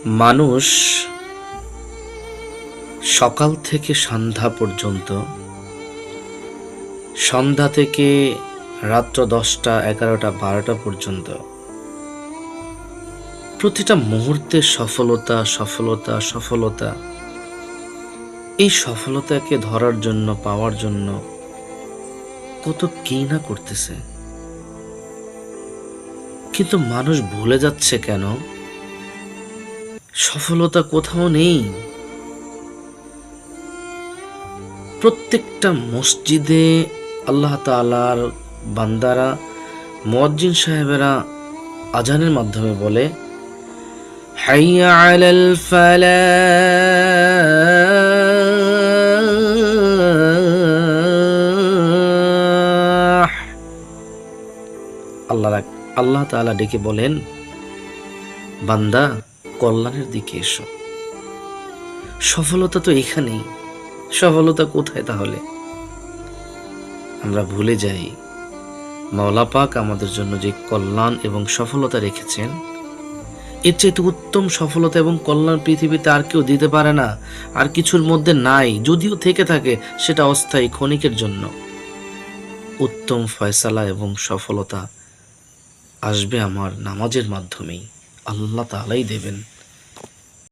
মানুষ সকাল থেকে সন্ধ্যা পর্যন্ত, সন্ধ্যা থেকে রাত্র 10টা 11টা 12টা পর্যন্ত প্রতিটা মুহূর্তে সফলতা সফলতা সফলতা, এই সফলতাকে ধরার জন্য, পাওয়ার জন্য কত কি না করতেছে। কিন্তু মানুষ ভুলে যাচ্ছে কেন সফলতা কোথাও নেই। প্রত্যেকটা মসজিদে আল্লাহ তাআলার বান্দারা, মুয়াজ্জিন সাহেবেরা আজানের মাধ্যমে বলে, হাইয়া আলাল ফালাহ। আল্লাহ তাআলা ডেকে বলেন, বান্দা কল্যাণের দিকে এসো। সফলতা তো এখানেই। সফলতা কোথায় তাহলে? আমরা ভুলে যাই মাওলা পাক আমাদের জন্য যে কল্যাণ এবং সফলতা রেখেছেন, এর চাইতে উত্তম সফলতা এবং কল্যাণ পৃথিবীতে আর কেউ দিতে পারে না, আর কিছুর মধ্যে নাই। যদিও থেকে থাকে সেটা অস্থায়ী, ক্ষণিকের জন্য। উত্তম ফয়সালা এবং সফলতা আসবে আমার নামাজের মাধ্যমেই, আল্লাহ তাআলাই দেবেন।